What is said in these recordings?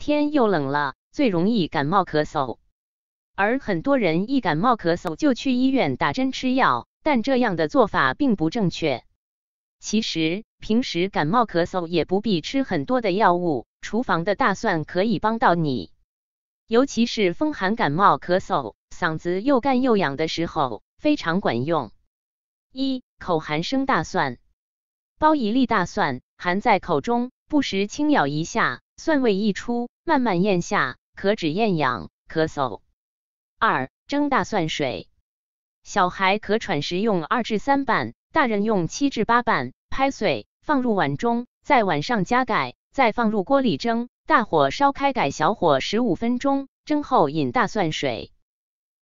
天又冷了，最容易感冒咳嗽。而很多人一感冒咳嗽就去医院打针吃药，但这样的做法并不正确。其实，平时感冒咳嗽也不必吃很多的药物，厨房的大蒜可以帮到你。尤其是风寒感冒咳嗽，嗓子又干又痒的时候，非常管用。1. 口含生大蒜，剥一粒大蒜，含在口中，不时轻咬一下，蒜味一出，慢慢咽下，可止咽痒、咳嗽。2. 蒸大蒜水，小孩可喘时用2至3瓣，大人用7至8瓣，拍碎，放入碗中，在碗上加盖，再放入锅里蒸，大火烧开，改小火15分钟，蒸后饮大蒜水。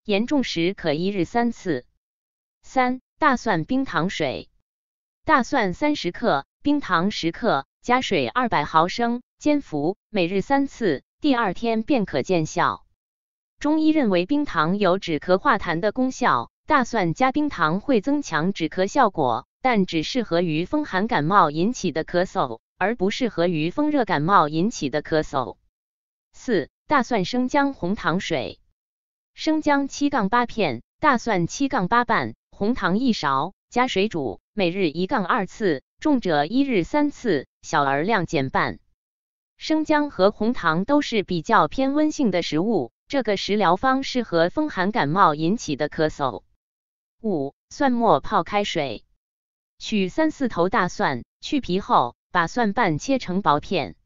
严重时可1日3次。3. 大蒜冰糖水，大蒜30克，冰糖10克，加水200毫升，煎服，每日3次，第2天便可见效。中医认为冰糖有止咳化痰的功效，大蒜加冰糖会增强止咳效果，但只适合于风寒感冒引起的咳嗽，而不适合于风热感冒引起的咳嗽。4. 大蒜生姜红糖水，生姜7-8片，大蒜7-8瓣，红糖1勺，加水煮，每日1-2次，重者1日3次，小儿量减半。生姜和红糖都是比较偏温性的食物，这个食疗方适合风寒感冒引起的咳嗽。5. 蒜末泡开水，取3-4头大蒜，去皮后，把蒜瓣切成薄片。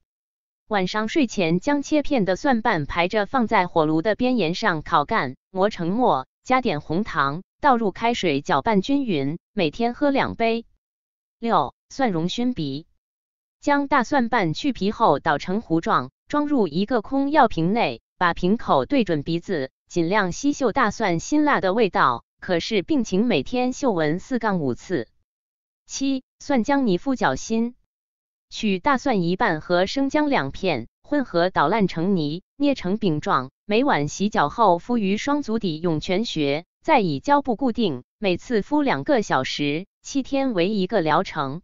晚上睡前将切片的蒜瓣排着放在火炉的边沿上烤干，磨成末，加点红糖，倒入开水搅拌均匀，每天喝2杯。6. 蒜蓉熏鼻，将大蒜瓣去皮后捣成糊状，装入一个空药瓶内，把瓶口对准鼻子，尽量吸嗅大蒜辛辣的味道，可视病情每天嗅闻4-5次。7. 蒜姜泥敷脚心，取大蒜1瓣和生姜2片，混合捣烂成泥，捏成饼状，每晚洗脚后敷于双足底涌泉穴，再以胶布固定，每次敷2个小时，7天为一个疗程。